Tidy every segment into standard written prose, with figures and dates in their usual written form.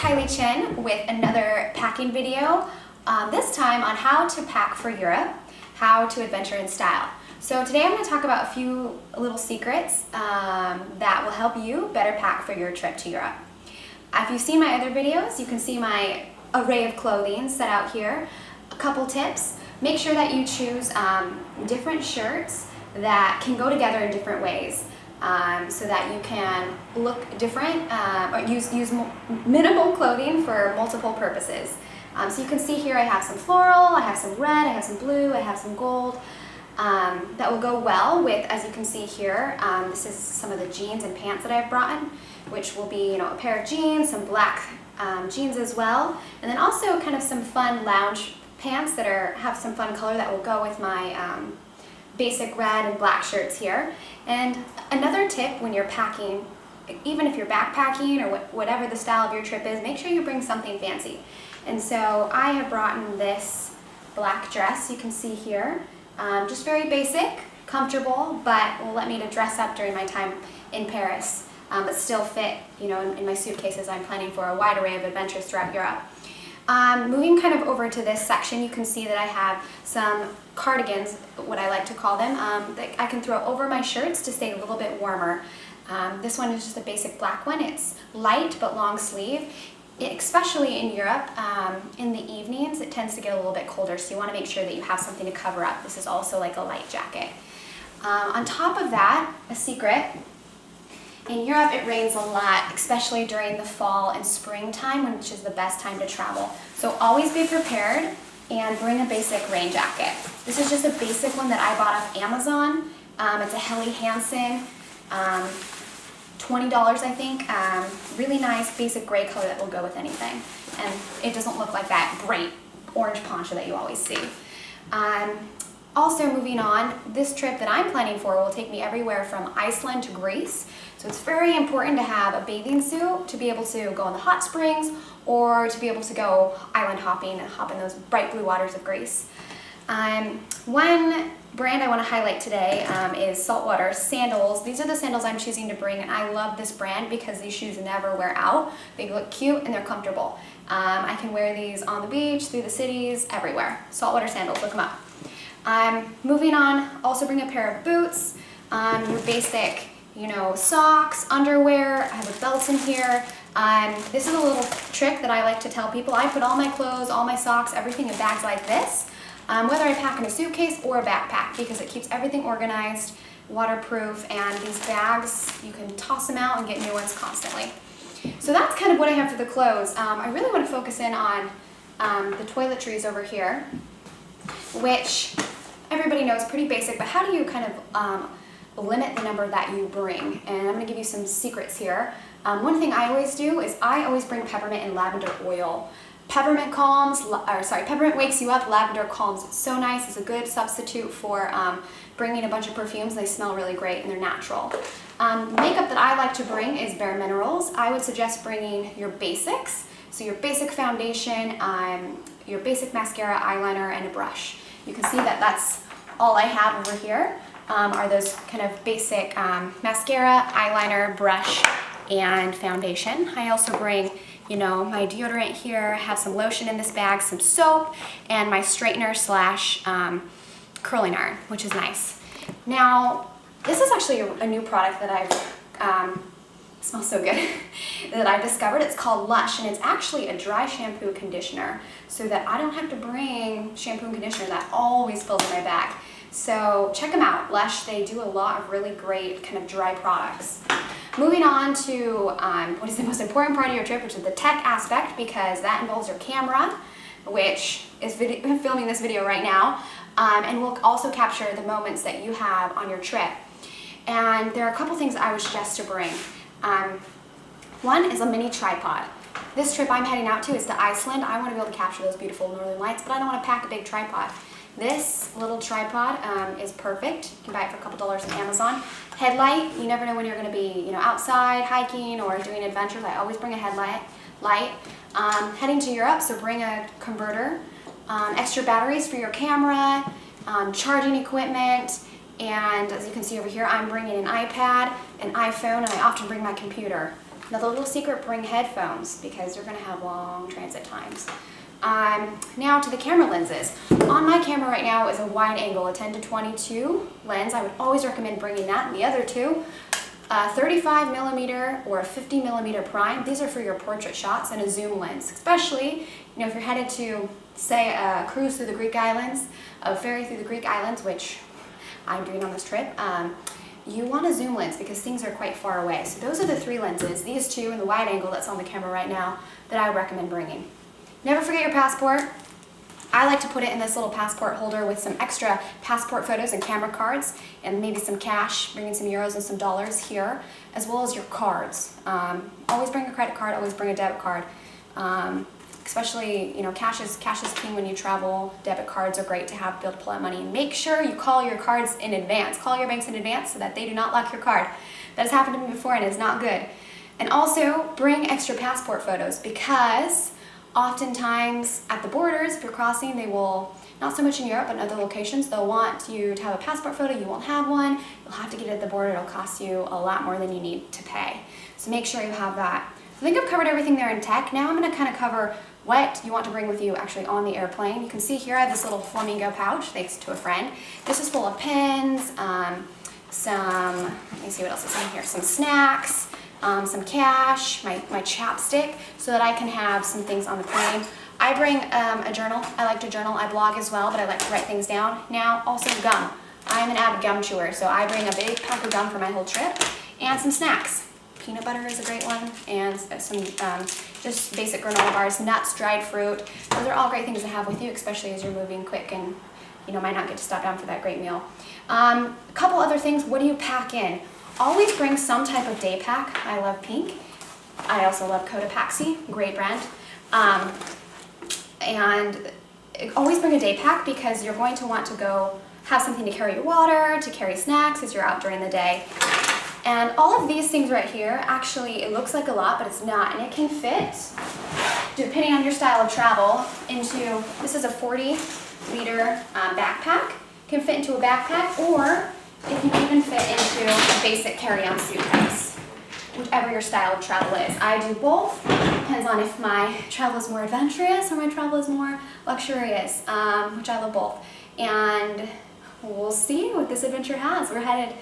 Kylie Chin with another packing video, this time on how to pack for Europe, how to adventure in style. So today I'm going to talk about a few little secrets that will help you better pack for your trip to Europe. If you've seen my other videos, you can see my array of clothing set out here. A couple tips: make sure that you choose different shirts that can go together in different ways. So that you can look different or use minimal clothing for multiple purposes. So you can see here I have some floral, I have some red, I have some blue, I have some gold that will go well with, as you can see here, this is some of the jeans and pants that I've brought in, which will be, a pair of jeans, some black jeans as well, and then also kind of some fun lounge pants that have some fun color that will go with my basic red and black shirts here. And another tip when you're packing, even if you're backpacking or whatever the style of your trip is, make sure you bring something fancy. And so I have brought in this black dress you can see here, just very basic, comfortable, but will let me to dress up during my time in Paris, but still fit, in my suitcases. I'm planning for a wide array of adventures throughout Europe. Moving kind of over to this section, you can see that I have some cardigans, what I like to call them, that I can throw over my shirts to stay a little bit warmer. This one is just a basic black one. It's light but long sleeve. Especially in Europe, in the evenings, it tends to get a little bit colder, so you want to make sure that you have something to cover up. This is also like a light jacket. On top of that, a secret. In Europe, it rains a lot, especially during the fall and springtime, which is the best time to travel. So always be prepared and bring a basic rain jacket. This is just a basic one that I bought off Amazon. It's a Helly Hansen, $20 I think. Really nice basic gray color that will go with anything. And it doesn't look like that bright orange poncho that you always see. Also moving on, this trip that I'm planning for will take me everywhere from Iceland to Greece. So it's very important to have a bathing suit to be able to go in the hot springs or to be able to go island hopping and hop in those bright blue waters of Greece. One brand I want to highlight today is Saltwater sandals. These are the sandals I'm choosing to bring, and I love this brand because these shoes never wear out. They look cute and they're comfortable. I can wear these on the beach, through the cities, everywhere. Saltwater sandals, look them up. Moving on, also bring a pair of boots, your basic, socks, underwear. I have a belt in here. This is a little trick that I like to tell people. I put all my clothes, all my socks, everything in bags like this, whether I pack in a suitcase or a backpack, because it keeps everything organized, waterproof, and these bags, you can toss them out and get new ones constantly. So that's kind of what I have for the clothes. I really want to focus in on the toiletries over here, which everybody knows, pretty basic, but how do you kind of limit the number that you bring? And I'm going to give you some secrets here. One thing I always do is I always bring peppermint and lavender oil. Peppermint peppermint wakes you up, lavender calms. It's so nice. It's a good substitute for bringing a bunch of perfumes. They smell really great and they're natural. Makeup that I like to bring is Bare Minerals. I would suggest bringing your basics. So your basic foundation, your basic mascara, eyeliner, and a brush. You can see that that's all I have over here, are those kind of basic mascara, eyeliner, brush, and foundation. I also bring, my deodorant here, have some lotion in this bag, some soap, and my straightener slash curling iron, which is nice. Now, this is actually a new product that I've smells so good, that I discovered. It's called Lush, and it's actually a dry shampoo conditioner, so that I don't have to bring shampoo and conditioner. That always fills in my bag. So check them out, Lush. They do a lot of really great kind of dry products. Moving on to what is the most important part of your trip, which is the tech aspect, because that involves your camera, which is filming this video right now, and will also capture the moments that you have on your trip. And there are a couple things I would suggest to bring. One is a mini tripod. This trip I'm heading out to is to Iceland. I want to be able to capture those beautiful northern lights, but I don't want to pack a big tripod. This little tripod is perfect. You can buy it for a couple dollars on Amazon. Headlight, you never know when you're going to be outside hiking or doing adventures. I always bring a headlight. Heading to Europe, so bring a converter, extra batteries for your camera, charging equipment, and as you can see over here, I'm bringing an iPad, an iPhone, and I often bring my computer. Another little secret, bring headphones because you're going to have long transit times. Now to the camera lenses. On my camera right now is a wide angle, a 10-22 lens. I would always recommend bringing that. And the other two, a 35mm or a 50mm prime. These are for your portrait shots, and a zoom lens. Especially, if you're headed to, say, a cruise through the Greek islands, a ferry through the Greek islands, which I'm doing on this trip. You want a zoom lens because things are quite far away. So those are the 3 lenses, these 2 and the wide angle that's on the camera right now, that I recommend bringing. Never forget your passport. I like to put it in this little passport holder with some extra passport photos and camera cards and maybe some cash, bringing some euros and some dollars here, as well as your cards. Always bring a credit card, always bring a debit card. Especially, cash is king when you travel. Debit cards are great to have, be able to pull out money. And make sure you call your cards in advance. Call your banks in advance so that they do not lock your card. That has happened to me before and is not good. And also, bring extra passport photos because oftentimes at the borders, if you're crossing, they will, not so much in Europe, but in other locations, they'll want you to have a passport photo. You won't have one. You'll have to get it at the border. It'll cost you a lot more than you need to pay. So make sure you have that. I think I've covered everything there in tech. Now I'm going to kind of cover what you want to bring with you actually on the airplane. You can see here I have this little flamingo pouch, thanks to a friend. This is full of pens, let me see what else is in here, some snacks, some cash, my chapstick, so that I can have some things on the plane. I bring a journal. I like to journal. I blog as well, but I like to write things down. Now, also gum. I'm an avid gum chewer, so I bring a big pack of gum for my whole trip, and some snacks. Peanut butter is a great one, and some just basic granola bars, nuts, dried fruit. Those are all great things to have with you, especially as you're moving quick and might not get to stop down for that great meal. A couple other things, what do you pack in? Always bring some type of day pack. I love pink. I also love Cotopaxi, great brand. And always bring a day pack because you're going to want to go have something to carry your water, to carry snacks as you're out during the day. And all of these things right here, actually, it looks like a lot, but it's not. And it can fit, depending on your style of travel, into, this is a 40-liter backpack. It can fit into a backpack, or it can even fit into a basic carry-on suitcase, whichever your style of travel is. I do both. Depends on if my travel is more adventurous or my travel is more luxurious, which I love both. And we'll see what this adventure has. We're headed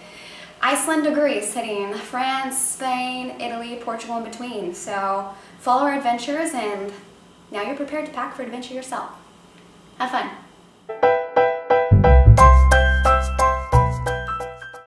Iceland to Greece, hitting France, Spain, Italy, Portugal in between. So follow our adventures, and now you're prepared to pack for adventure yourself. Have fun.